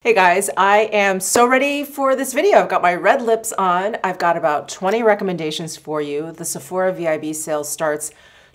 Hey guys, I am so ready for this video. I've got my red lips on. I've got about 20 recommendations for you. The Sephora VIB sale starts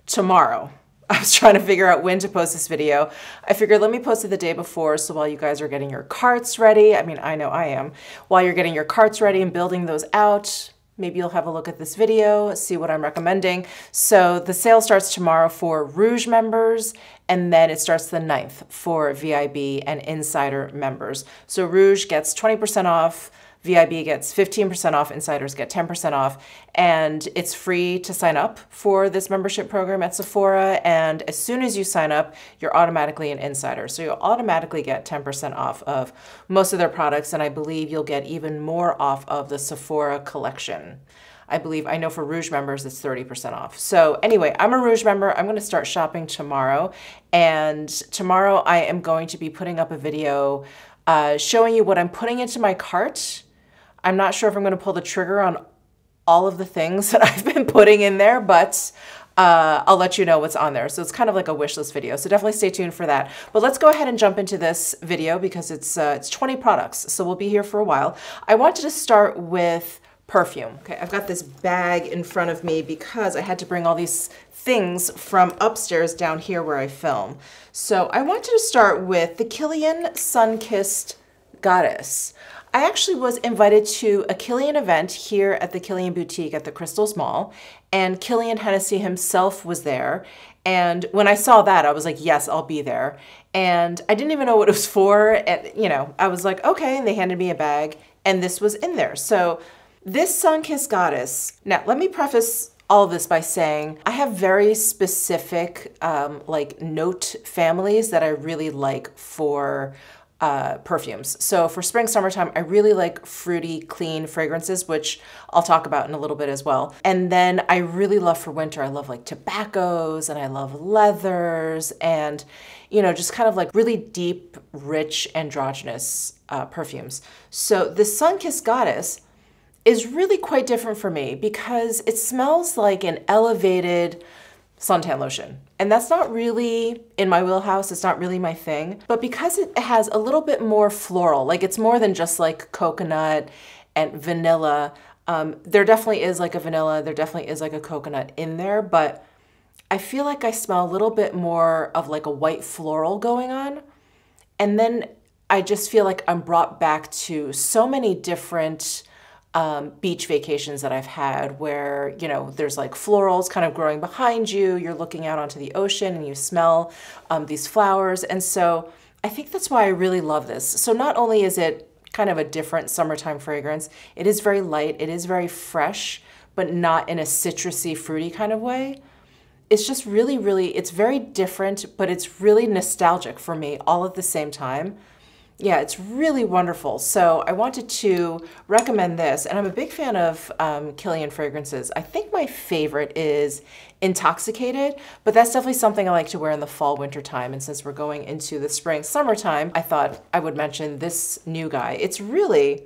tomorrow. I was trying to figure out when to post this video. I figured let me post it the day before, so while you guys are getting your carts ready, I mean, I know I am, while you're getting your carts ready and building those out, maybe you'll have a look at this video, see what I'm recommending. So the sale starts tomorrow for Rouge members, and then it starts the 9th for VIB and Insider members. So Rouge gets 20% off, VIB gets 15% off, Insiders get 10% off, and it's free to sign up for this membership program at Sephora, and as soon as you sign up, you're automatically an Insider. So you'll automatically get 10% off of most of their products, and I believe you'll get even more off of the Sephora collection. I know for Rouge members, it's 30% off. So anyway, I'm a Rouge member. I'm going to start shopping tomorrow. And tomorrow I am going to be putting up a video showing you what I'm putting into my cart. I'm not sure if I'm going to pull the trigger on all of the things that I've been putting in there, but I'll let you know what's on there. So it's kind of like a wish list video. So definitely stay tuned for that. But let's go ahead and jump into this video because it's 20 products. So we'll be here for a while. I wanted to start with perfume. Okay, I've got this bag in front of me because I had to bring all these things from upstairs down here where I film. So I wanted to start with the Kilian Sun-Kissed Goddess. I actually was invited to a Kilian event here at the Kilian Boutique at the Crystals Mall, and Kilian Hennessy himself was there. And when I saw that, I was like, yes, I'll be there. And I didn't even know what it was for. And, you know, I was like, okay, and they handed me a bag, and this was in there. So this Sun-Kissed Goddess, now let me preface all of this by saying I have very specific like note families that I really like for perfumes. So for spring, summertime, I really like fruity, clean fragrances, which I'll talk about in a little bit as well. And then I really love for winter, I love like tobaccos and I love leathers and, you know, just kind of like really deep, rich, androgynous perfumes. So this Sun-Kissed Goddess is really quite different for me because it smells like an elevated suntan lotion. And that's not really in my wheelhouse, it's not really my thing. But because it has a little bit more floral, like it's more than just like coconut and vanilla, there definitely is like a vanilla, there definitely is like a coconut in there, but I feel like I smell a little bit more of like a white floral going on. And then I just feel like I'm brought back to so many different beach vacations that I've had where, you know, there's like florals kind of growing behind you, you're looking out onto the ocean and you smell these flowers. And so I think that's why I really love this. So not only is it kind of a different summertime fragrance, it is very light, it is very fresh, but not in a citrusy, fruity kind of way. It's just really, really, it's very different, but it's really nostalgic for me all at the same time. Yeah, it's really wonderful. So I wanted to recommend this, and I'm a big fan of Kilian fragrances. I think my favorite is Intoxicated, but that's definitely something I like to wear in the fall, winter time. And since we're going into the spring, summertime, I thought I would mention this new guy. It's really,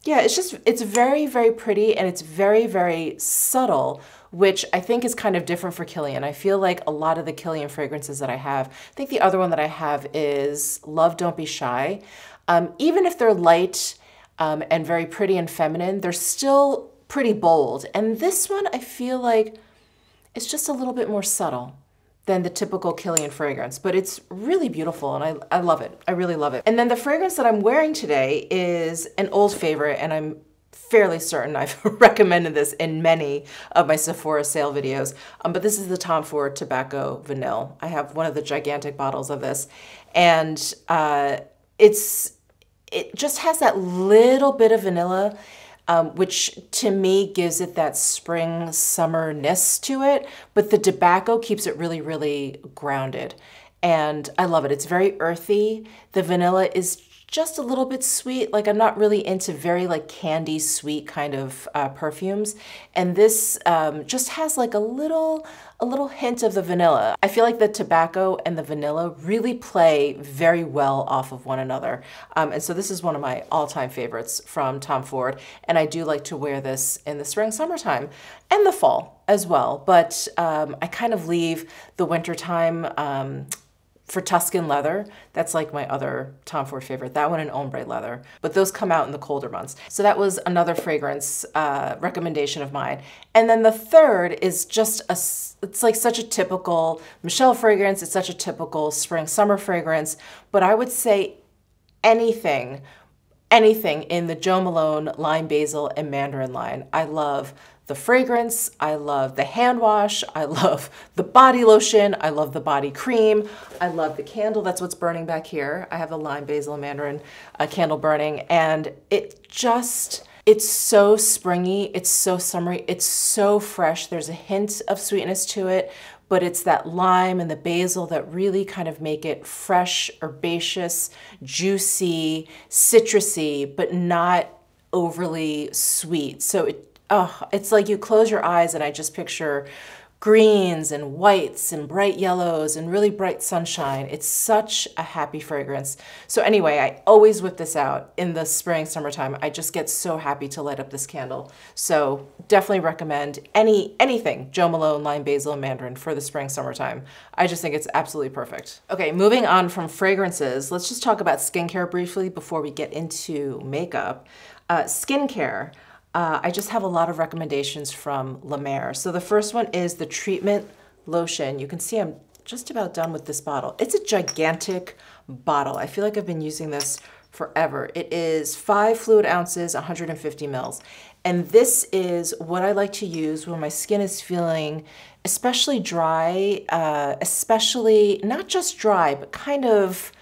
yeah, it's very, very pretty and it's very, very subtle, which I think is kind of different for Kilian. I feel like a lot of the Kilian fragrances that I have, I think the other one that I have is Love Don't Be Shy. Even if they're light and very pretty and feminine, they're still pretty bold. And this one, I feel like it's just a little bit more subtle than the typical Kilian fragrance, but it's really beautiful and I love it. I really love it. And then the fragrance that I'm wearing today is an old favorite, and I'm fairly certain I've recommended this in many of my Sephora sale videos, but this is the Tom Ford Tobacco Vanille. I have one of the gigantic bottles of this, and it just has that little bit of vanilla, which to me gives it that spring summerness to it, but the tobacco keeps it really, really grounded. And I love it. It's very earthy. The vanilla is just a little bit sweet. Like I'm not really into very like candy sweet kind of perfumes. And this just has like a little hint of the vanilla. I feel like the tobacco and the vanilla really play very well off of one another. And so this is one of my all-time favorites from Tom Ford. And I do like to wear this in the spring, summertime, and the fall as well. But I kind of leave the wintertime for Tuscan leather. That's like my other Tom Ford favorite, that one and ombre leather. But those come out in the colder months. So that was another fragrance recommendation of mine. And then the third is just it's like such a typical Michele fragrance. It's such a typical spring summer fragrance. But I would say anything in the Jo Malone Lime Basil and Mandarin line. I love the fragrance, I love the hand wash, I love the body lotion, I love the body cream, I love the candle. That's what's burning back here. I have a Lime Basil and Mandarin candle burning, and it's so springy, it's so summery, it's so fresh. There's a hint of sweetness to it, but it's that lime and the basil that really kind of make it fresh, herbaceous, juicy, citrusy, but not overly sweet. So it's like you close your eyes and I just picture greens and whites and bright yellows and really bright sunshine. It's such a happy fragrance. So anyway, I always whip this out in the spring, summertime. I just get so happy to light up this candle. So definitely recommend anything Jo Malone Lime Basil and Mandarin for the spring, summertime. I just think it's absolutely perfect. Okay, moving on from fragrances, let's just talk about skincare briefly before we get into makeup. Skincare. I just have a lot of recommendations from La Mer. So the first one is the treatment lotion. You can see I'm just about done with this bottle. It's a gigantic bottle. I feel like I've been using this forever. It is 5 fluid ounces, 150 mils. And this is what I like to use when my skin is feeling especially dry, especially not just dry, but kind of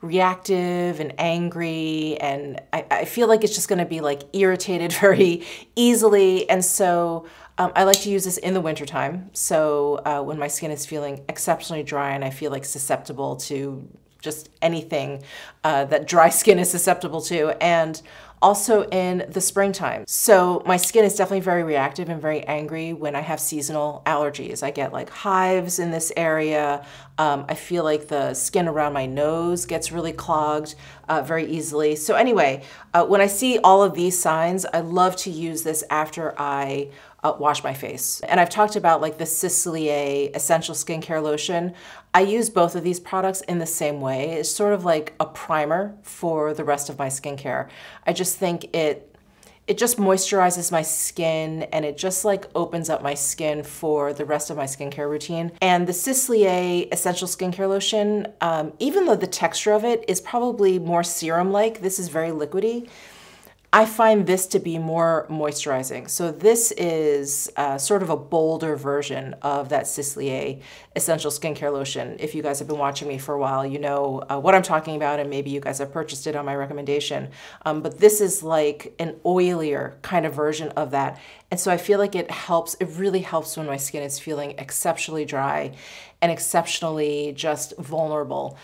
reactive and angry, and I feel like it's just gonna be like irritated very easily. And so I like to use this in the wintertime. So when my skin is feeling exceptionally dry and I feel like susceptible to just anything that dry skin is susceptible to, and also in the springtime. So my skin is definitely very reactive and very angry when I have seasonal allergies. I get like hives in this area. I feel like the skin around my nose gets really clogged very easily. So anyway, when I see all of these signs, I love to use this after I wash my face. And I've talked about like the Sicilier Essential Skincare Lotion. I use both of these products in the same way. It's sort of like a primer for the rest of my skincare. I just think it just moisturizes my skin, and it just like opens up my skin for the rest of my skincare routine. And the Sicilier Essential Skincare Lotion, even though the texture of it is probably more serum-like, this is very liquidy, I find this to be more moisturizing. So this is sort of a bolder version of that Sicilier Essential Skincare Lotion. If you guys have been watching me for a while, you know what I'm talking about, and maybe you guys have purchased it on my recommendation. But this is like an oilier kind of version of that. And so I feel like it really helps when my skin is feeling exceptionally dry and exceptionally just vulnerable.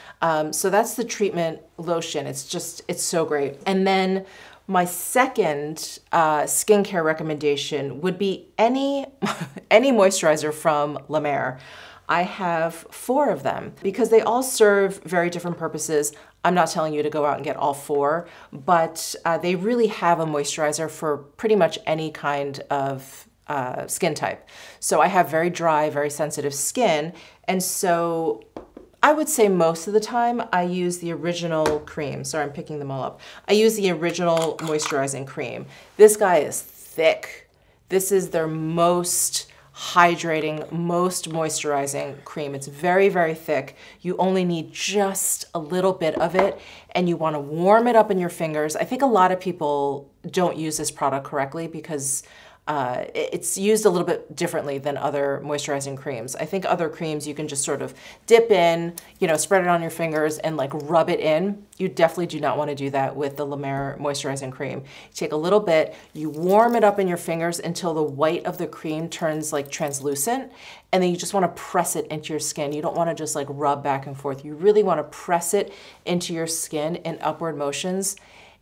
So that's the treatment lotion. It's so great. And then my second skincare recommendation would be any moisturizer from La Mer. I have 4 of them because they all serve very different purposes. I'm not telling you to go out and get all 4, but they really have a moisturizer for pretty much any kind of skin type. So I have very dry, very sensitive skin, and so I would say most of the time I use the original cream. Sorry, I'm picking them all up. I use the original moisturizing cream. This guy is thick. This is their most hydrating, most moisturizing cream. It's very, very thick. You only need just a little bit of it, and you want to warm it up in your fingers. I think a lot of people don't use this product correctly because it's used a little bit differently than other moisturizing creams. I think other creams you can just sort of dip in, spread it on your fingers and like rub it in. You definitely do not want to do that with the La Mer moisturizing cream. You take a little bit, you warm it up in your fingers until the white of the cream turns like translucent, and then you just want to press it into your skin. You don't want to just like rub back and forth. You really want to press it into your skin in upward motions,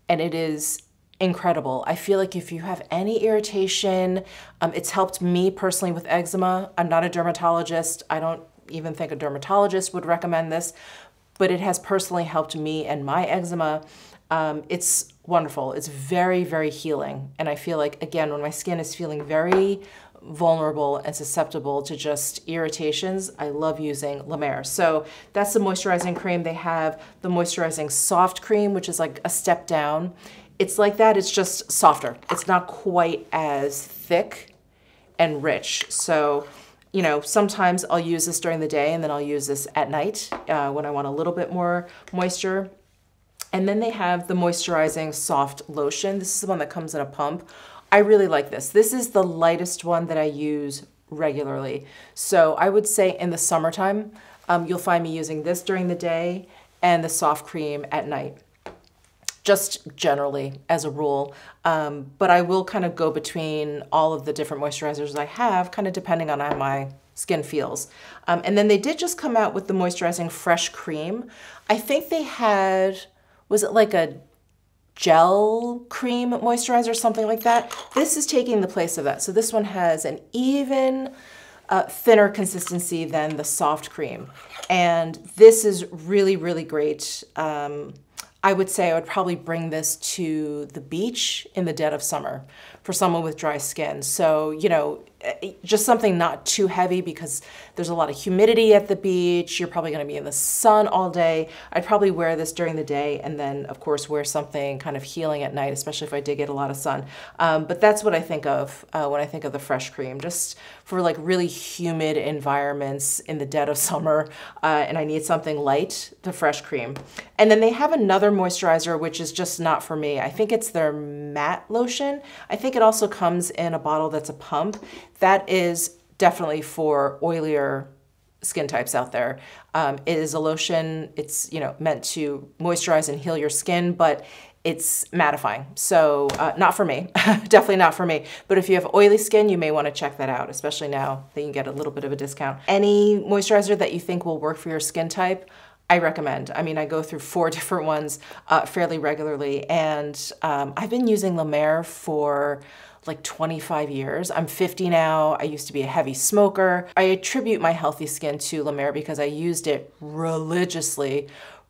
and it is incredible. I feel like if you have any irritation, it's helped me personally with eczema. I'm not a dermatologist. I don't even think a dermatologist would recommend this, but it has personally helped me and my eczema. It's wonderful. It's very, very healing. And I feel like, again, when my skin is feeling very vulnerable and susceptible to just irritations, I love using La Mer. So that's the moisturizing cream. They have the moisturizing soft cream, which is like a step down. It's like that, it's just softer. It's not quite as thick and rich. So, you know, sometimes I'll use this during the day and then I'll use this at night when I want a little bit more moisture. And then they have the moisturizing soft lotion. This is the one that comes in a pump. I really like this. This is the lightest one that I use regularly. So I would say in the summertime, you'll find me using this during the day and the soft cream at night, just generally as a rule. But I will kind of go between all of the different moisturizers I have, kind of depending on how my skin feels. And then they did just come out with the moisturizing fresh cream. I think they had, was it like a gel cream moisturizer, something like that? This is taking the place of that. So this one has an even thinner consistency than the soft cream. And this is really, really great. I would say I would probably bring this to the beach in the dead of summer for someone with dry skin. So, you know, just something not too heavy because there's a lot of humidity at the beach. You're probably going to be in the sun all day. I'd probably wear this during the day and then, of course, wear something kind of healing at night, especially if I did get a lot of sun. But that's what I think of when I think of the fresh cream, just for like really humid environments in the dead of summer, and I need something light, the fresh cream. And then they have another moisturizer, which is just not for me. I think it's their matte lotion. I think it also comes in a bottle that's a pump. That is definitely for oilier skin types out there. It is a lotion. It's, you know, meant to moisturize and heal your skin, but it's mattifying. So not for me, definitely not for me. But if you have oily skin, you may want to check that out, especially now that you can get a little bit of a discount. Any moisturizer that you think will work for your skin type, I recommend. I mean, I go through 4 different ones fairly regularly, and I've been using La Mer for like 25 years. I'm 50 now. I used to be a heavy smoker. I attribute my healthy skin to La Mer because I used it religiously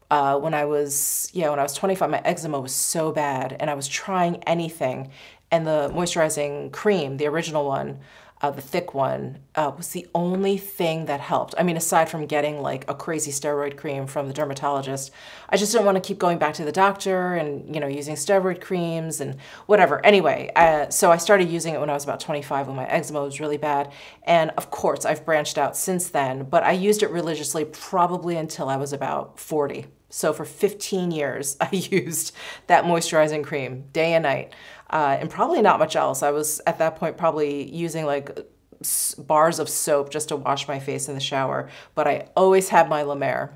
when I was 25. My eczema was so bad and I was trying anything. And the moisturizing cream, the original one, the thick one, was the only thing that helped. I mean, aside from getting like a crazy steroid cream from the dermatologist, I just didn't want to keep going back to the doctor and, you know, using steroid creams and whatever. Anyway, so I started using it when I was about 25 when my eczema was really bad. And of course, I've branched out since then, but I used it religiously probably until I was about 40. So for 15 years, I used that moisturizing cream day and night. And probably not much else. I was at that point probably using like bars of soap just to wash my face in the shower, but I always had my La Mer.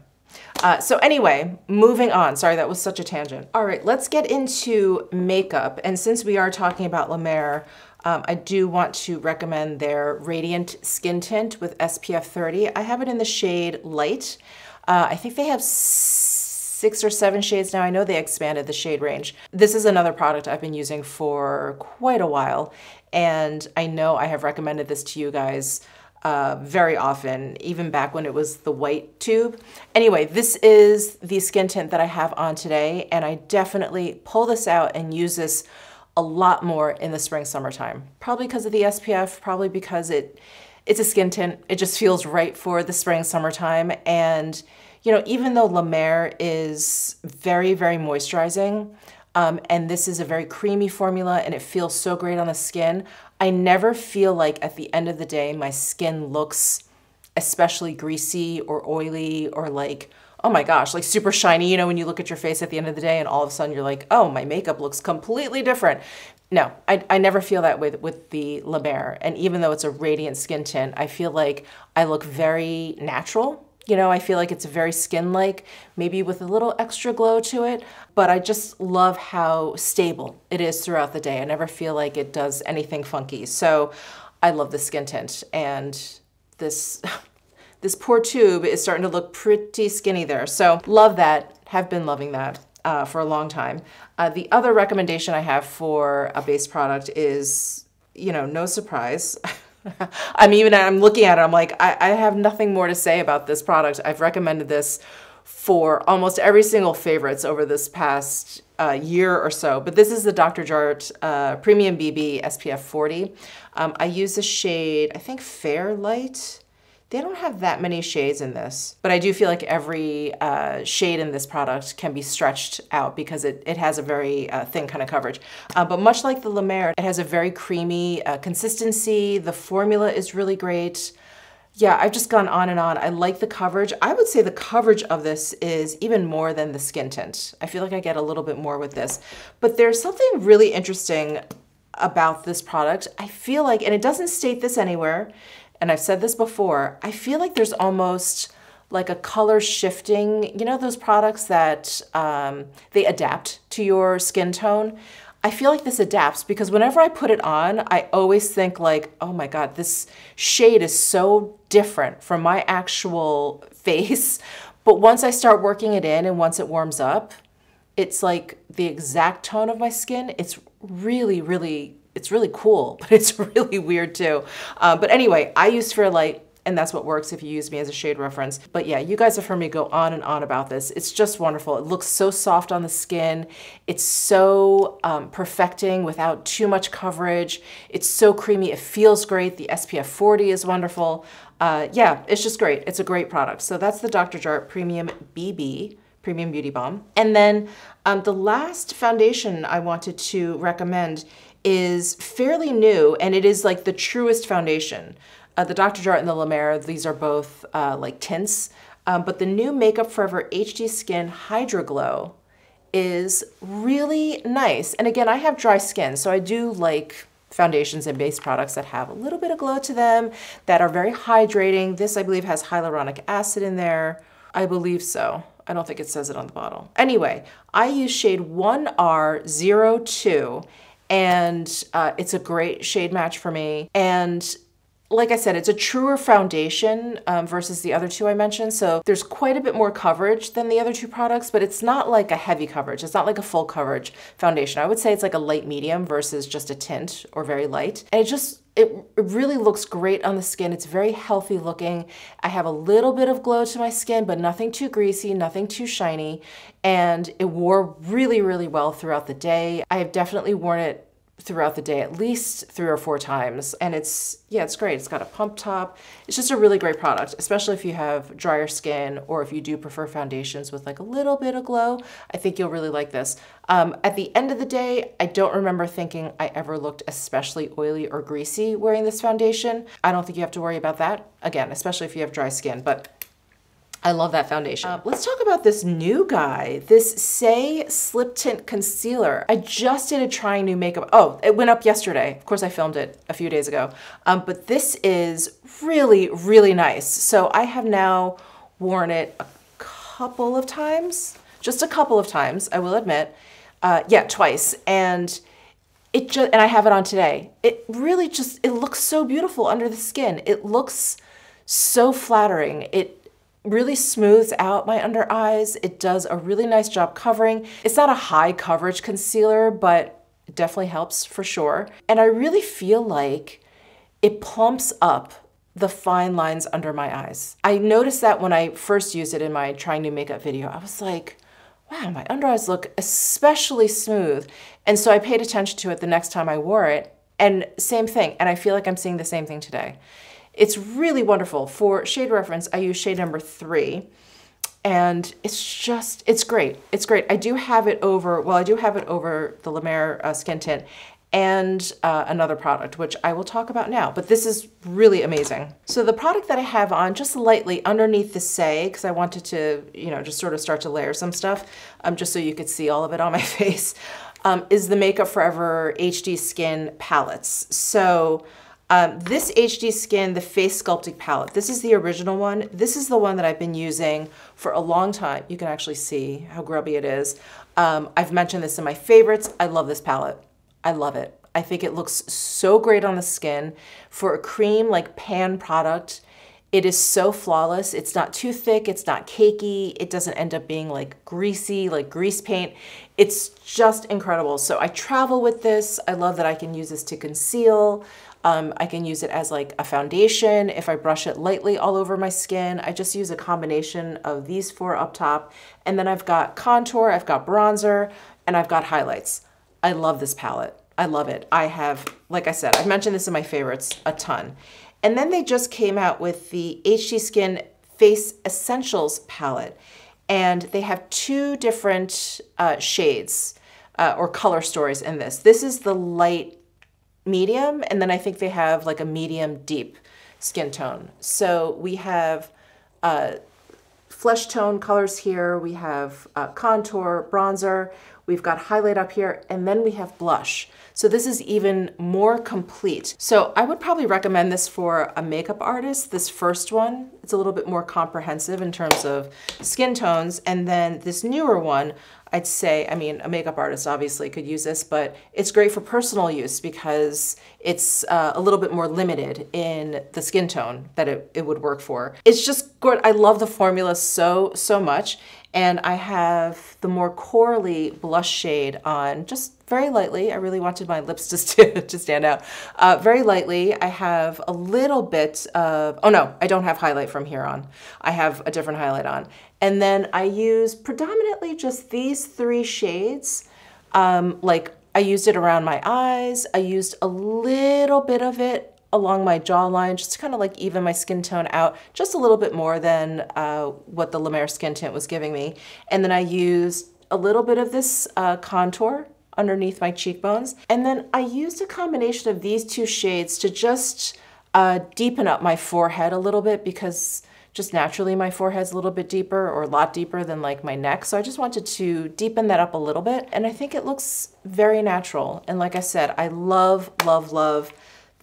So anyway, moving on. Sorry, that was such a tangent. All right, let's get into makeup. And since we are talking about La Mer, I do want to recommend their Radiant Skin Tint with SPF 30. I have it in the shade Light. I think they have 6 or 7 shades now. I know they expanded the shade range. This is another product I've been using for quite a while, and I know I have recommended this to you guys very often, even back when it was the white tube. Anyway, this is the skin tint that I have on today, and I definitely pull this out and use this a lot more in the spring, summertime. Probably because of the SPF, probably because it's a skin tint. It just feels right for the spring, summertime. And you know, even though La Mer is very, very moisturizing, and this is a very creamy formula and it feels so great on the skin, I never feel like at the end of the day, my skin looks especially greasy or oily or like, oh my gosh, like super shiny, you know, when you look at your face at the end of the day and all of a sudden you're like, oh, my makeup looks completely different. No, I never feel that way with the La Mer. And even though it's a radiant skin tint, I feel like I look very natural. You know, I feel like it's very skin-like, maybe with a little extra glow to it, but I just love how stable it is throughout the day. I never feel like it does anything funky. So I love the skin tint, and this poor tube is starting to look pretty skinny there. So love that, have been loving that for a long time. The other recommendation I have for a base product is, you know, no surprise. I'm looking at it, I'm like, I have nothing more to say about this product. I've recommended this for almost every single favorites over this past year or so, but this is the Dr. Jart Premium BB SPF 40. I use the shade, I think Fair Light. They don't have that many shades in this, but I do feel like every shade in this product can be stretched out because it has a very thin kind of coverage. But much like the La Mer, it has a very creamy consistency. The formula is really great. Yeah, I've just gone on and on. I like the coverage. I would say the coverage of this is even more than the skin tint. I feel like I get a little bit more with this. But there's something really interesting about this product. I feel like, and it doesn't state this anywhere, and I've said this before, I feel like there's almost like a color shifting, you know those products that they adapt to your skin tone? I feel like this adapts because whenever I put it on, I always think like, oh my God, this shade is so different from my actual face. But once I start working it in and once it warms up, it's like the exact tone of my skin. It's really, really, it's really cool, but it's really weird too. But anyway, I use Fairlight, and that's what works if you use me as a shade reference. But yeah, you guys have heard me go on and on about this. It's just wonderful. It looks so soft on the skin. It's so perfecting without too much coverage. It's so creamy. It feels great. The SPF 40 is wonderful. Yeah, it's just great. It's a great product. So that's the Dr. Jart Premium BB, Premium Beauty Balm. And then the last foundation I wanted to recommend is fairly new, and it is like the truest foundation. The Dr. Jart and the La Mer, these are both like tints, but the new Makeup Forever HD Skin Hydra Glow is really nice. And again, I have dry skin, so I do like foundations and base products that have a little bit of glow to them, that are very hydrating. This, I believe, has hyaluronic acid in there. I believe so. I don't think it says it on the bottle. Anyway, I use shade 1R02, and it's a great shade match for me. And like I said, it's a truer foundation versus the other two I mentioned. So there's quite a bit more coverage than the other two products, but it's not like a heavy coverage. It's not like a full coverage foundation. I would say it's like a light medium versus just a tint or very light. And it really looks great on the skin. It's very healthy looking. I have a little bit of glow to my skin, but nothing too greasy, nothing too shiny. And it wore really, really well throughout the day. I have definitely worn it throughout the day at least 3 or 4 times. And it's great. It's got a pump top. It's just a really great product, especially if you have drier skin or if you do prefer foundations with like a little bit of glow. I think you'll really like this. At the end of the day, I don't remember thinking I ever looked especially oily or greasy wearing this foundation. I don't think you have to worry about that. Again, especially if you have dry skin, but I love that foundation. Let's talk about this new guy, this Say Slip Tint Concealer. I just did a trying new makeup. Oh, it went up yesterday. Of course, I filmed it a few days ago. But this is really, really nice. So I have now worn it a couple of times, just a couple of times, I will admit. Yeah, twice. And I have it on today. It really it looks so beautiful under the skin. It looks so flattering. It really smooths out my under eyes. It does a really nice job covering. It's not a high coverage concealer, but it definitely helps for sure. And I really feel like it plumps up the fine lines under my eyes. I noticed that when I first used it in my trying new makeup video. I was like, wow, my under eyes look especially smooth. And so I paid attention to it the next time I wore it, and same thing. And I feel like I'm seeing the same thing today. It's really wonderful. For shade reference, I use shade number 3, and it's great. It's great. I do have it over the La Mer skin tint and another product, which I will talk about now, but this is really amazing. So the product that I have on just lightly underneath the Say, because I wanted to, just sort of start to layer some stuff, just so you could see all of it on my face, is the Makeup Forever HD Skin Palettes. So this HD Skin, the Face Sculpting Palette, this is the original one. This is the one that I've been using for a long time. You can actually see how grubby it is. I've mentioned this in my favorites. I love this palette. I love it. I think it looks so great on the skin. For a cream like pan product, it is so flawless. It's not too thick, it's not cakey, it doesn't end up being like greasy, like grease paint. It's just incredible. So I travel with this. I love that I can use this to conceal. I can use it as like a foundation. If I brush it lightly all over my skin, I just use a combination of these four up top. And then I've got contour, I've got bronzer, and I've got highlights. I love this palette. I love it. I have, like I said, I've mentioned this in my favorites a ton. And then they just came out with the HD Skin Face Essentials palette. And they have two different shades or color stories in this. This is the light medium, and then I think they have like a medium deep skin tone. So we have flesh tone colors here, we have contour, bronzer, we've got highlight up here, and then we have blush. So this is even more complete. So I would probably recommend this for a makeup artist, this first one. It's a little bit more comprehensive in terms of skin tones. And then this newer one, I'd say, I mean, a makeup artist obviously could use this, but it's great for personal use because it's a little bit more limited in the skin tone that it would work for. It's just good. I love the formula so much. And I have the more corally blush shade on just very lightly. I really wanted my lips to stand out. Very lightly, I have a little bit of, oh no, I don't have highlight from here on. I have a different highlight on. And then I use predominantly just these three shades. Like I used it around my eyes. I used a little bit of it along my jawline, just to kind of like even my skin tone out just a little bit more than what the La Mer Skin Tint was giving me. And then I used a little bit of this contour underneath my cheekbones. And then I used a combination of these two shades to just deepen up my forehead a little bit, because just naturally my forehead's a little bit deeper, or a lot deeper than like my neck. So I just wanted to deepen that up a little bit. And I think it looks very natural. And like I said, I love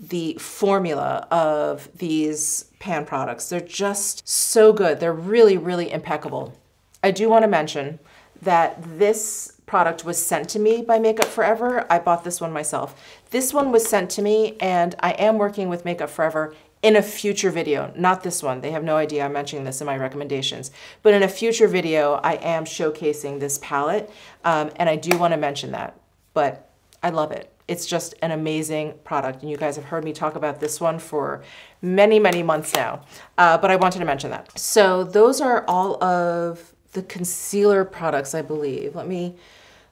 the formula of these pan products. They're just so good. They're really impeccable. I do want to mention that this product was sent to me by Makeup Forever. I bought this one myself. This one was sent to me, and I am working with Makeup Forever in a future video, not this one. They have no idea I'm mentioning this in my recommendations. But in a future video, I am showcasing this palette, and I do want to mention that. But I love it. It's just an amazing product, and you guys have heard me talk about this one for many months now, but I wanted to mention that. So those are all of the concealer products, I believe. Let me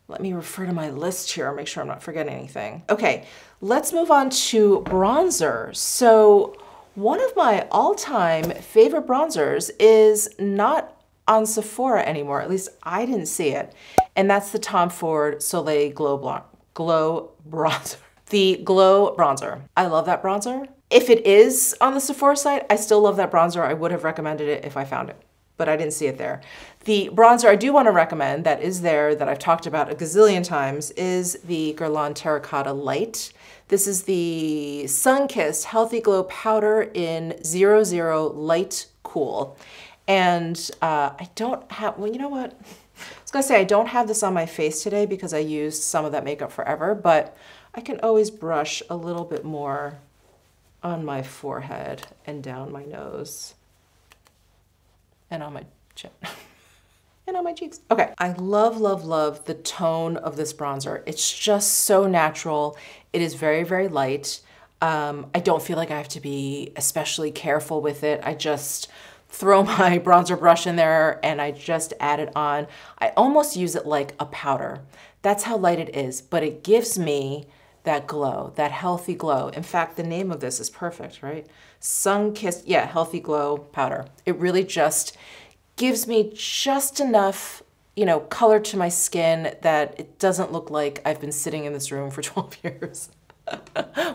refer to my list here and make sure I'm not forgetting anything. Okay, let's move on to bronzer. So one of my all-time favorite bronzers is not on Sephora anymore, at least I didn't see it, and that's the Tom Ford Soleil Glow Bronzer. The Glow Bronzer. I love that bronzer. If it is on the Sephora site, I still love that bronzer. I would have recommended it if I found it, but I didn't see it there. The bronzer I do want to recommend that is there, that I've talked about a gazillion times, is the Guerlain Terracotta Light. This is the Sun-Kissed Healthy Glow Powder in 00 Light Cool. And I don't have, well, you know what? I was gonna say I don't have this on my face today because I used some of that Makeup Forever, but I can always brush a little bit more on my forehead and down my nose and on my chin and on my cheeks. Okay, I love the tone of this bronzer. It's just so natural. It is very light. I don't feel like I have to be especially careful with it. I just throw my bronzer brush in there and I just add it on. I almost use it like a powder. That's how light it is, but it gives me that glow, that healthy glow. In fact, the name of this is perfect, right? Sun-Kissed, yeah, Healthy Glow Powder. It really just gives me just enough, you know, color to my skin that it doesn't look like I've been sitting in this room for 12 years.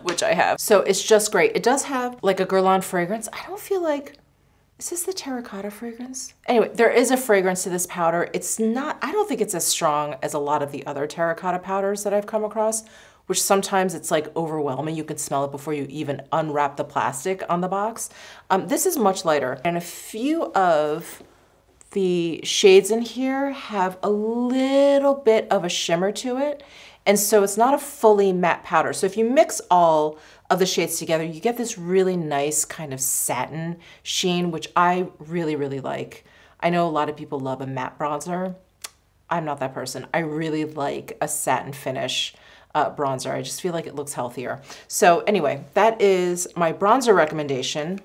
Which I have. So it's just great. It does have like a Guerlain fragrance. I don't feel like, is this the terracotta fragrance? Anyway, there is a fragrance to this powder. It's not, I don't think it's as strong as a lot of the other terracotta powders that I've come across, which sometimes it's like overwhelming. You can smell it before you even unwrap the plastic on the box. This is much lighter, and a few of the shades in here have a little bit of a shimmer to it. And so it's not a fully matte powder. So if you mix all of the shades together, you get this really nice kind of satin sheen, which I really like. I know a lot of people love a matte bronzer. I'm not that person. I really like a satin finish bronzer. I just feel like it looks healthier. So anyway, that is my bronzer recommendation.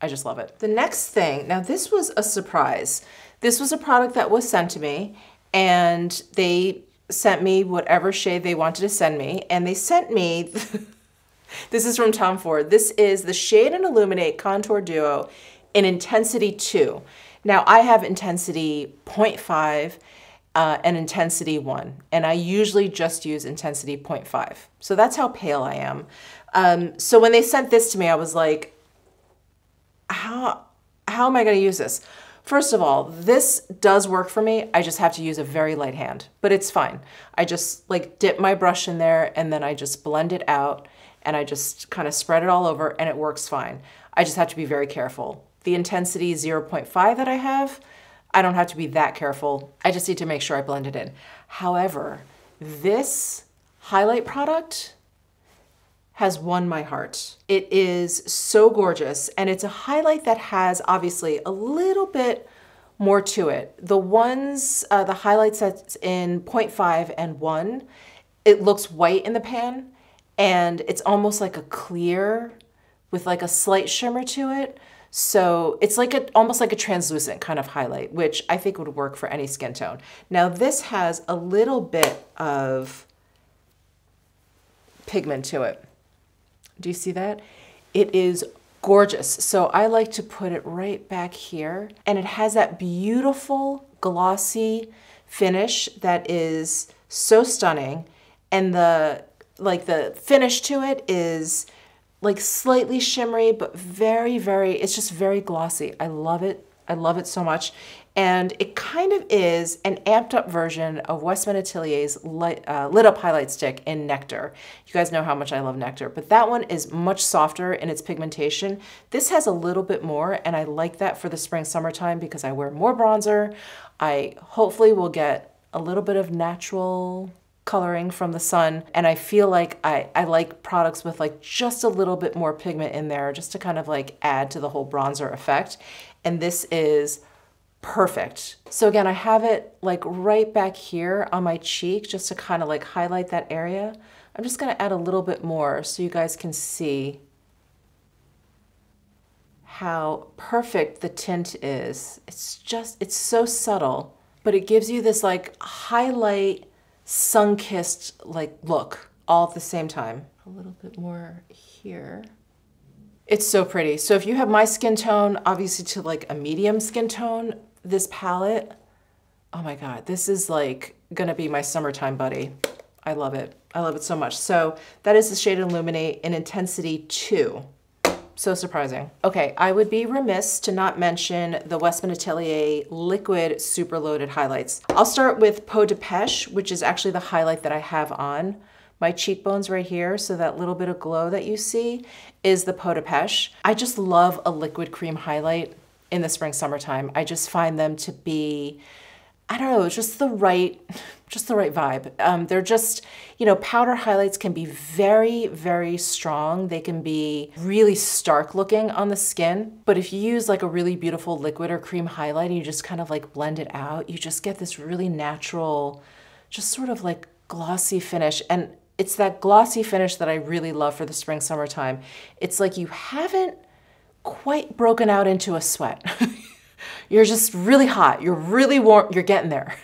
I just love it. The next thing, now this was a surprise. This was a product that was sent to me, and they sent me whatever shade they wanted to send me, and they sent me, this is from Tom Ford. This is the Shade and Illuminate Contour Duo in Intensity 2. Now I have Intensity 0.5 and Intensity 1, and I usually just use Intensity 0.5. So that's how pale I am. So when they sent this to me, I was like, how am I gonna use this? First of all, this does work for me. I just have to use a very light hand, but it's fine. I just like dip my brush in there and then I just blend it out and I just kind of spread it all over and it works fine. I just have to be very careful. The Intensity 0.5 that I have, I don't have to be that careful. I just need to make sure I blend it in. However, this highlight product has won my heart. It is so gorgeous, and it's a highlight that has obviously a little bit more to it. The ones, the highlights that's in 0.5 and 1, it looks white in the pan, and it's almost like a clear with like a slight shimmer to it. So it's like almost like a translucent kind of highlight, which I think would work for any skin tone. Now this has a little bit of pigment to it. Do you see that? It is gorgeous. So I like to put it right back here, and it has that beautiful glossy finish that is so stunning. And the finish to it is like slightly shimmery, but very, it's just very glossy. I love it. I love it so much. And it kind of is an amped up version of Westman Atelier's lit up highlight stick in Nectar. You guys know how much I love Nectar, but that one is much softer in its pigmentation. This has a little bit more, and I like that for the spring, summertime because I wear more bronzer. I hopefully will get a little bit of natural coloring from the sun, and I feel like I like products with like just a little bit more pigment in there just to kind of like add to the whole bronzer effect. And this is perfect. So again, I have it like right back here on my cheek just to kind of like highlight that area. I'm just gonna add a little bit more so you guys can see how perfect the tint is. It's so subtle, but it gives you this like highlight, sun-kissed like look all at the same time. A little bit more here. It's so pretty. So if you have my skin tone, obviously to like a medium skin tone, this palette, oh my God, this is like gonna be my summertime buddy. I love it. I love it so much. So that is the Shade Illuminate in Intensity 2. So surprising. Okay, I would be remiss to not mention the Westman Atelier Liquid Super Loaded Highlights. I'll start with Peau de Pêche, which is actually the highlight that I have on my cheekbones right here. So that little bit of glow that you see is the Peau de Pêche. I just love a liquid cream highlight in the spring, summertime. I just find them to be, I don't know, just the right vibe. They're just, you know, powder highlights can be very strong. They can be really stark looking on the skin. But if you use like a really beautiful liquid or cream highlight and you just kind of like blend it out, you just get this really natural, just sort of like glossy finish. And it's that glossy finish that I really love for the spring, summertime. It's like you haven't quite broken out into a sweat. You're just really hot. You're really warm. You're getting there.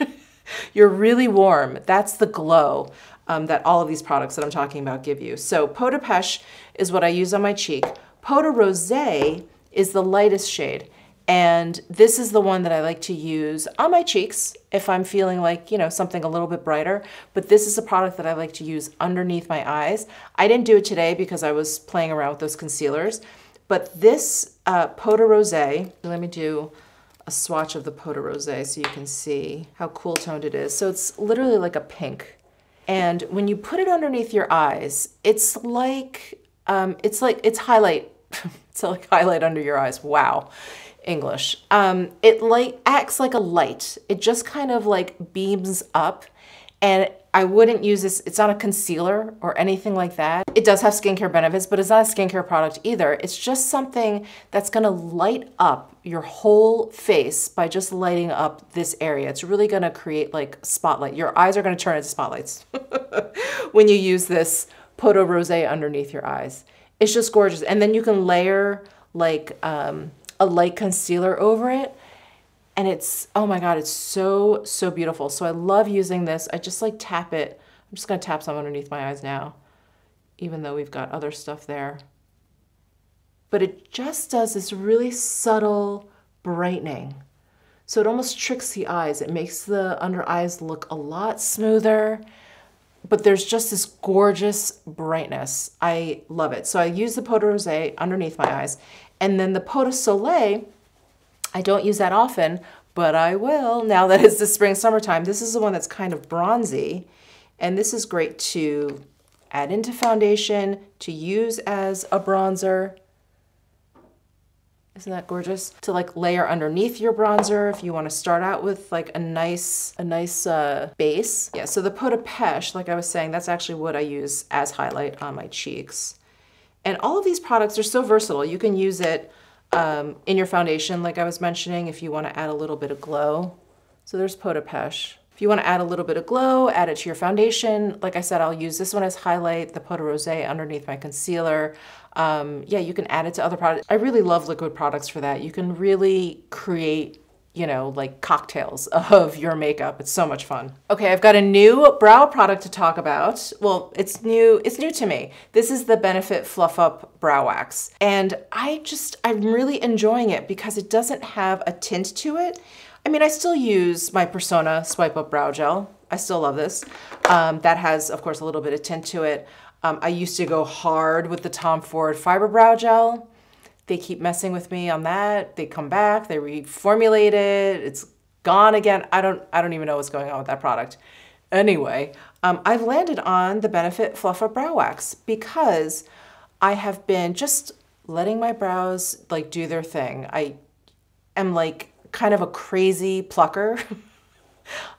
You're really warm. That's the glow that all of these products that I'm talking about give you. So Peau de Pêche is what I use on my cheek. Peau de Rosé is the lightest shade. And this is the one that I like to use on my cheeks if I'm feeling like, you know, something a little bit brighter. But this is a product that I like to use underneath my eyes. I didn't do it today because I was playing around with those concealers. But this Peau de Rosé, let me do a swatch of the Peau de Rosé so you can see how cool toned it is. So it's literally like a pink. And when you put it underneath your eyes, it's like highlight. It's like highlight under your eyes. Wow. English. It like acts like a light. It just kind of like beams up And I wouldn't use this, it's not a concealer or anything like that. It does have skincare benefits, but it's not a skincare product either. It's just something that's gonna light up your whole face by just lighting up this area. It's really gonna create like spotlight. Your eyes are gonna turn into spotlights when you use this Poto Rosé underneath your eyes. It's just gorgeous. And then you can layer like a light concealer over it. And it's, oh my God, it's so, so beautiful. So I love using this. I just like tap it. I'm just gonna tap some underneath my eyes now, even though we've got other stuff there. But it just does this really subtle brightening. So it almost tricks the eyes. It makes the under eyes look a lot smoother, but there's just this gorgeous brightness. I love it. So I use the Poto Rosé underneath my eyes. And then the Poto Soleil, I don't use that often, but I will now that it's the spring, summertime. This is the one that's kind of bronzy, and this is great to add into foundation, to use as a bronzer. Isn't that gorgeous? To like layer underneath your bronzer if you want to start out with like a nice base. Yeah, so the Peau de Pêche, like I was saying, that's actually what I use as highlight on my cheeks. And all of these products are so versatile. You can use it in your foundation, like I was mentioning, if you want to add a little bit of glow. So there's Peau de Pêche. If you want to add a little bit of glow, add it to your foundation. Like I said, I'll use this one as highlight, the Peau de Rosé underneath my concealer. Yeah, you can add it to other products. I really love liquid products for that. You can really create, you know, like cocktails of your makeup. It's so much fun. Okay, I've got a new brow product to talk about. Well, it's new to me. This is the Benefit Fluff Up Brow Wax. And I'm really enjoying it because it doesn't have a tint to it. I mean, I still use my Persona Swipe Up Brow Gel. I still love this. That has, of course, a little bit of tint to it. I used to go hard with the Tom Ford Fiber Brow Gel. They keep messing with me on that. They come back, they reformulate it, it's gone again. I don't even know what's going on with that product. Anyway, I've landed on the Benefit Fluff Up Brow Wax because I have been just letting my brows like do their thing. I am like kind of a crazy plucker.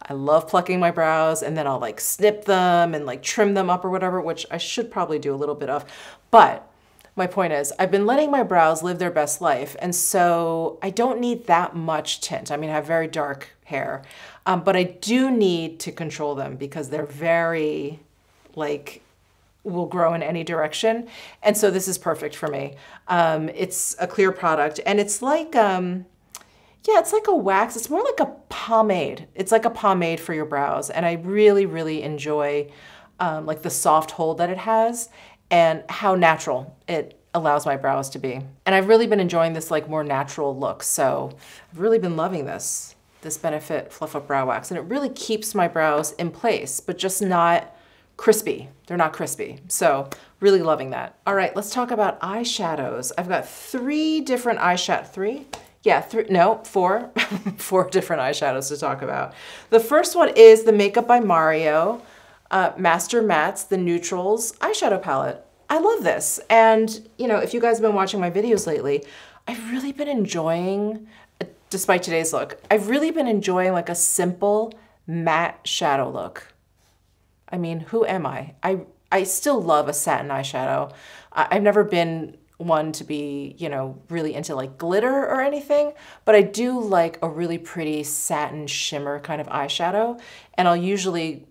I love plucking my brows, and then I'll like snip them and like trim them up or whatever, which I should probably do a little bit of. But my point is, I've been letting my brows live their best life, and so I don't need that much tint. I mean, I have very dark hair, but I do need to control them because they're very, like, will grow in any direction. And so this is perfect for me. It's a clear product, and it's like, yeah, it's like a wax. It's more like a pomade. It's like a pomade for your brows, and I really, really enjoy like the soft hold that it has and how natural it allows my brows to be. And I've really been enjoying this like more natural look. So I've really been loving this Benefit Fluff Up Brow Wax, and it really keeps my brows in place, but just not crispy. They're not crispy. So really loving that. All right, let's talk about eyeshadows. I've got three different eyeshadow, four, four different eyeshadows to talk about. The first one is the Makeup by Mario Master Mattes, the Neutrals eyeshadow palette. I love this. And, you know, if you guys have been watching my videos lately, I've really been enjoying, despite today's look, I've really been enjoying like a simple matte shadow look. I mean, who am I? I still love a satin eyeshadow. I've never been one to be, you know, really into like glitter or anything, but I do like a really pretty satin shimmer kind of eyeshadow, and I'll usually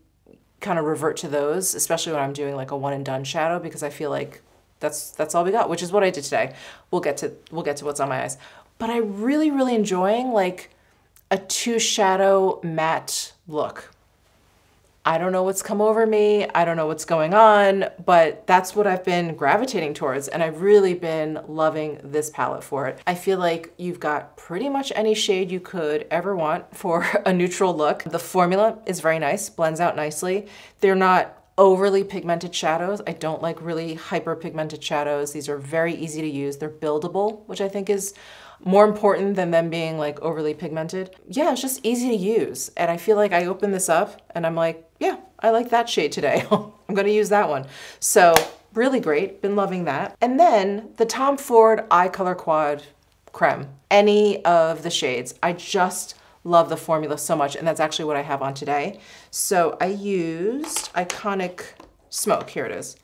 kind of revert to those, especially when I'm doing like a one and done shadow, because I feel like that's all we got, which is what I did today. We'll get to what's on my eyes. But I'm really, really enjoying like a two shadow matte look. I don't know what's come over me. I don't know what's going on, but that's what I've been gravitating towards, and I've really been loving this palette for it. I feel like you've got pretty much any shade you could ever want for a neutral look. The formula is very nice, blends out nicely. They're not overly pigmented shadows. I don't like really hyper pigmented shadows. These are very easy to use. They're buildable, which I think is more important than them being like overly pigmented. Yeah, it's just easy to use. And I feel like I open this up and I'm like, yeah, I like that shade today. I'm gonna use that one. So really great, been loving that. And then the Tom Ford Eye Color Quad Creme, any of the shades. I just love the formula so much, and that's actually what I have on today. So I used Iconic Smoke. Here it is.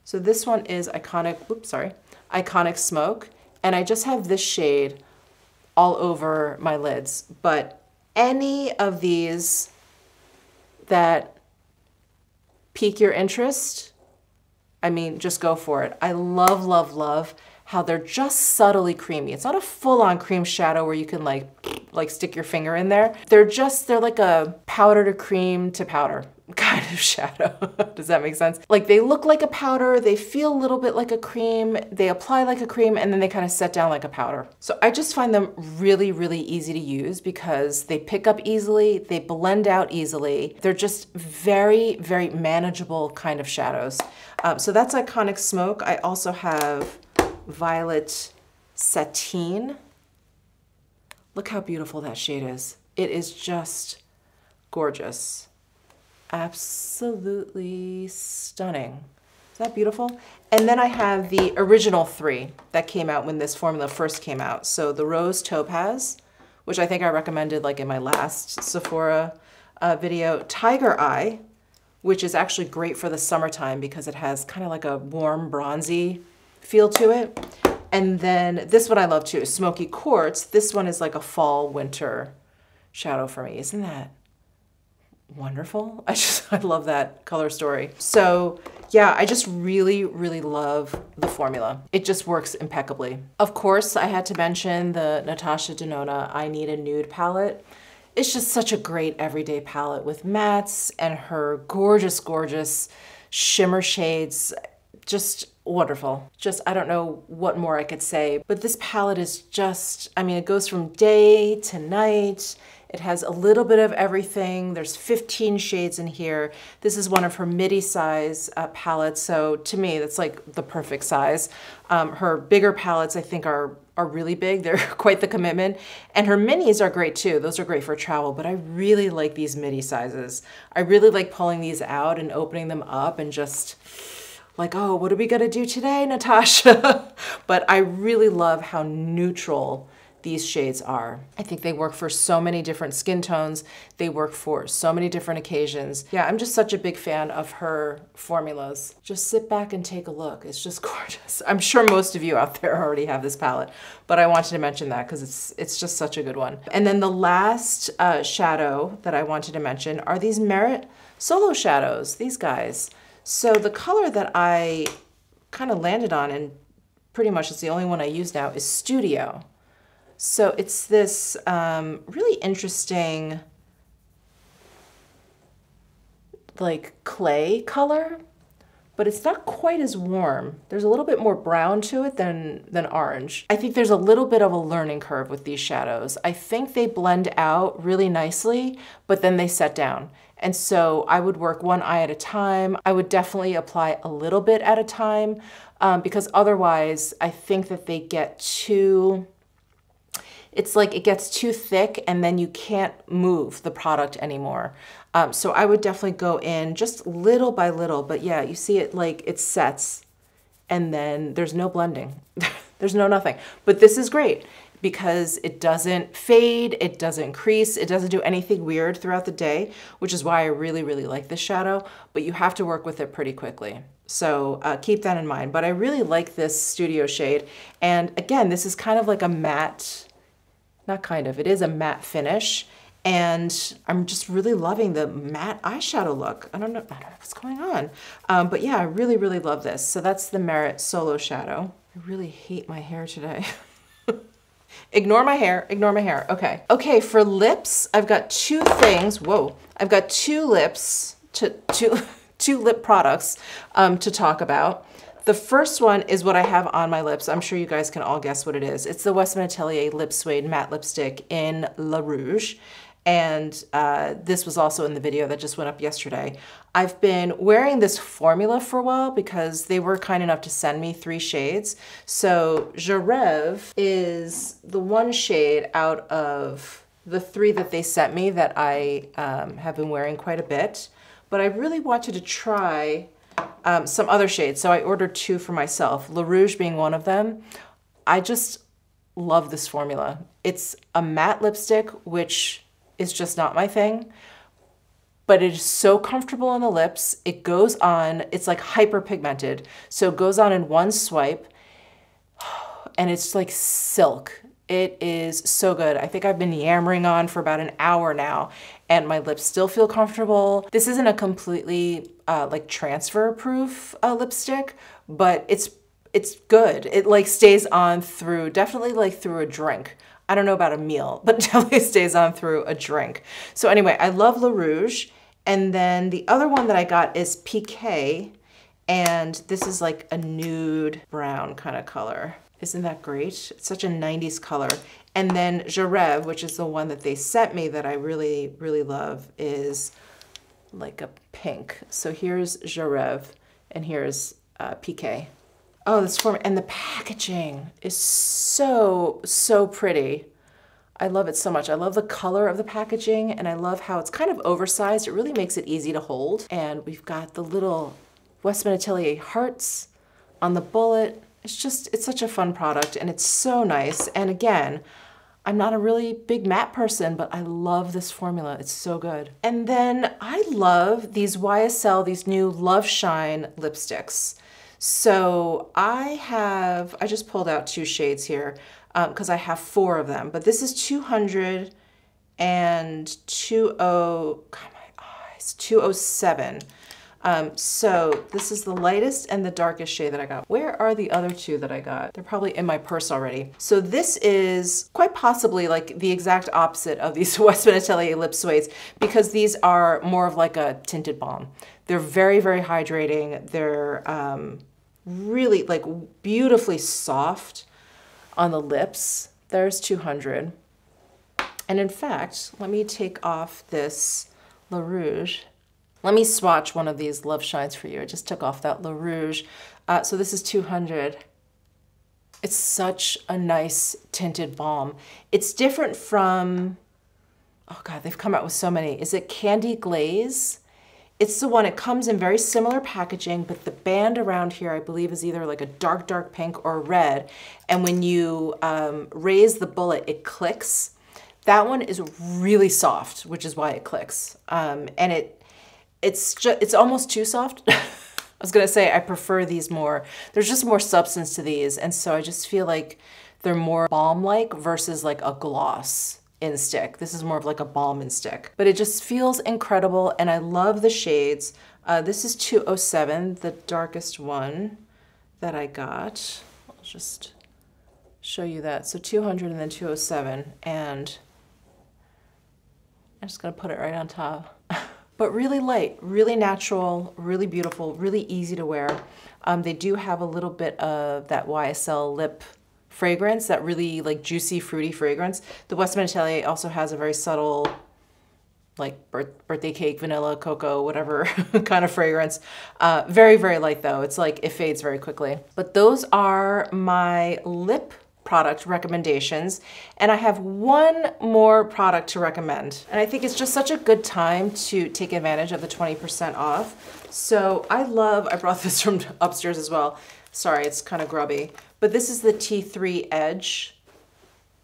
So this one is Iconic Smoke, and I just have this shade all over my lids. But any of these that pique your interest, I mean, just go for it. I love, love, love how they're just subtly creamy. It's not a full-on cream shadow where you can like stick your finger in there. They're like a powder to cream to powder kind of shadow. Does that make sense? Like they look like a powder, they feel a little bit like a cream, they apply like a cream, and then they kind of set down like a powder. So I just find them really, really easy to use because they pick up easily, they blend out easily. They're just very, very manageable kind of shadows. So that's Iconic Smoke. I also have Violet Sateen. Look how beautiful that shade is. It is just gorgeous. Absolutely stunning. Is that beautiful? And then I have the original 3 that came out when this formula first came out. So the Rose Topaz, which I think I recommended like in my last Sephora video. Tiger Eye, which is actually great for the summertime because it has kind of like a warm bronzy feel to it. And then this one I love too, Smoky Quartz. This one is like a fall winter shadow for me. Isn't that wonderful? I love that color story. So yeah, I just really, really love the formula. It just works impeccably. Of course, I had to mention the Natasha Denona I Need a Nude palette. It's just such a great everyday palette with mattes and her gorgeous, gorgeous shimmer shades. Just wonderful. Just, I don't know what more I could say, but this palette is just, I mean, it goes from day to night. It has a little bit of everything. There's 15 shades in here. This is one of her midi size palettes. So to me, that's like the perfect size. Her bigger palettes, I think are really big. They're quite the commitment. And her minis are great too. Those are great for travel, but I really like these midi sizes. I really like pulling these out and opening them up and just like, oh, what are we gonna do today, Natasha? But I really love how neutral these shades are. I think they work for so many different skin tones. They work for so many different occasions. Yeah, I'm just such a big fan of her formulas. Just sit back and take a look. It's just gorgeous. I'm sure most of you out there already have this palette, but I wanted to mention that because it's just such a good one. And then the last shadow that I wanted to mention are these Merit Solo Shadows, these guys. So the color that I kind of landed on, and pretty much it's the only one I use now, is Studio. So it's this really interesting like clay color, but it's not quite as warm. There's a little bit more brown to it than orange. I think there's a little bit of a learning curve with these shadows. I think they blend out really nicely, but then they set down. And so I would work one eye at a time. I would definitely apply a little bit at a time because otherwise I think that they get too, it's like it gets too thick and then you can't move the product anymore. So I would definitely go in just little by little, but yeah, you see it like it sets and then there's no blending. There's no nothing. But this is great because it doesn't fade, it doesn't crease, it doesn't do anything weird throughout the day, which is why I really, really like this shadow, but you have to work with it pretty quickly. So keep that in mind. But I really like this Studio shade. And again, this is kind of like a matte, not kind of, it is a matte finish. And I'm just really loving the matte eyeshadow look. I don't know what's going on. But yeah, I really, really love this. So that's the Merit Solo Shadow. I really hate my hair today. Ignore my hair, ignore my hair. Okay. Okay, for lips, I've got two things. Whoa. I've got two lip products to talk about. The first one is what I have on my lips. I'm sure you guys can all guess what it is. It's the Westman Atelier Lip Suede Matte Lipstick in Le Rouge. And this was also in the video that just went up yesterday. I've been wearing this formula for a while because they were kind enough to send me 3 shades. So Je Rêve is the one shade out of the 3 that they sent me that I have been wearing quite a bit. But I really wanted to try some other shades. So I ordered 2 for myself, Le Rouge being one of them. I just love this formula. It's a matte lipstick, which is just not my thing. But it is so comfortable on the lips. It goes on, it's like hyper pigmented. So it goes on in one swipe and it's like silk. It is so good. I think I've been yammering on for about an hour now and my lips still feel comfortable. This isn't a completely like transfer proof lipstick, but it's good. It like stays on through, definitely like through a drink. I don't know about a meal, but definitely stays on through a drink. So anyway, I love Le Rouge. And then the other one that I got is Pkwy, and this is like a nude brown kind of color. Isn't that great? It's such a 90s color. And then Je Rêve, which is the one that they sent me that I really, really love, is like a pink. So here's Je Rêve, and here's Pkwy. Oh, this form, and the packaging is so, so pretty. I love it so much. I love the color of the packaging and I love how it's kind of oversized. It really makes it easy to hold. And we've got the little Westman Atelier hearts on the bullet. It's such a fun product and it's so nice. And again, I'm not a really big matte person, but I love this formula. It's so good. And then I love these YSL, these new Love Shine lipsticks. So I just pulled out 2 shades here because I have 4 of them, but this is 200 and 207. So this is the lightest and the darkest shade that I got. Where are the other 2 that I got? They're probably in my purse already. So this is quite possibly like the exact opposite of these Westman Atelier lip suedes because these are more of like a tinted balm. They're very, very hydrating. They're really like beautifully soft on the lips. There's 200. And in fact, let me take off this Le Rouge. Let me swatch one of these Love Shines for you. I just took off that Le Rouge. So this is 200. It's such a nice tinted balm. It's different from, oh God, they've come out with so many. Is it Candy Glaze? It's the one, it comes in very similar packaging, but the band around here, I believe, is either like a dark, dark pink or red. And when you raise the bullet, it clicks. That one is really soft, which is why it clicks. And it's almost too soft. I was gonna say, I prefer these more. There's just more substance to these. And so I just feel like they're more balm-like versus like a gloss in stick. This is more of like a balm in stick, but it just feels incredible. And I love the shades. This is 207, the darkest one that I got. I'll just show you that. So 200 and then 207. And I'm just gonna put it right on top. But really light, really natural, really beautiful, really easy to wear. They do have a little bit of that YSL lip fragrance, that really like juicy, fruity fragrance. The Westman Atelier also has a very subtle, like birthday cake, vanilla, cocoa, whatever kind of fragrance. Very, very light though. It's like, it fades very quickly. But those are my lip product recommendations. And I have one more product to recommend. And I think it's just such a good time to take advantage of the 20% off. So I brought this from upstairs as well. Sorry, it's kind of grubby. But this is the T3 Edge,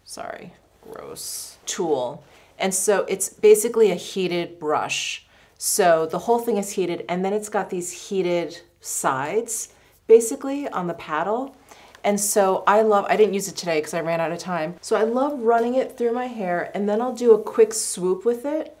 sorry, gross, tool. And so it's basically a heated brush. So the whole thing is heated and then it's got these heated sides basically on the paddle. And so I didn't use it today because I ran out of time. So I love running it through my hair and then I'll do a quick swoop with it.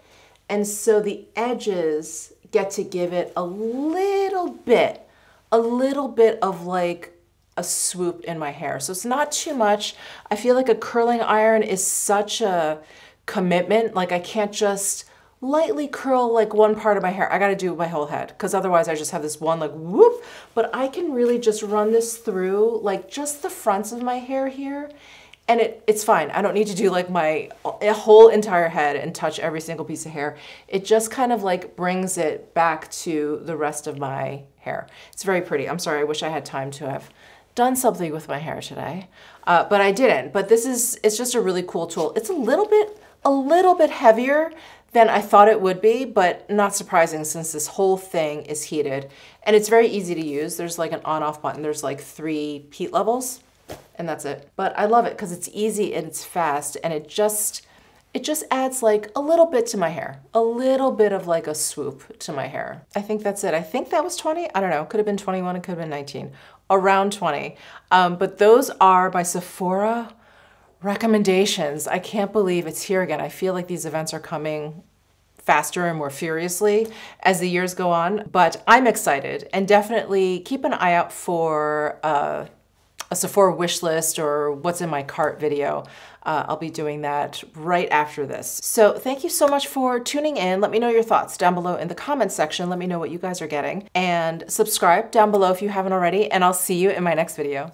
And so the edges get to give it a little bit of like a swoop in my hair. So it's not too much. I feel like a curling iron is such a commitment. Like I can't just lightly curl like one part of my hair. I gotta do my whole head because otherwise I just have this one like whoop. But I can really just run this through like just the fronts of my hair here and it's fine. I don't need to do like my whole entire head and touch every single piece of hair. It just kind of like brings it back to the rest of my hair. It's very pretty. I'm sorry, I wish I had time to have done something with my hair today, but I didn't. But it's just a really cool tool. It's a little bit heavier than I thought it would be, but not surprising since this whole thing is heated. And it's very easy to use. There's like an on-off button. There's like 3 heat levels and that's it. But I love it because it's easy and it's fast and it just it just adds like a little bit to my hair, a little bit of like a swoop to my hair. I think that's it. I think that was 20. I don't know. Could have been 21. It could have been 19. Around 20. But those are my Sephora recommendations. I can't believe it's here again. I feel like these events are coming faster and more furiously as the years go on, but I'm excited, and definitely keep an eye out for a Sephora wish list or what's in my cart video. I'll be doing that right after this. So thank you so much for tuning in. Let me know your thoughts down below in the comments section. Let me know what you guys are getting, and subscribe down below if you haven't already, and I'll see you in my next video.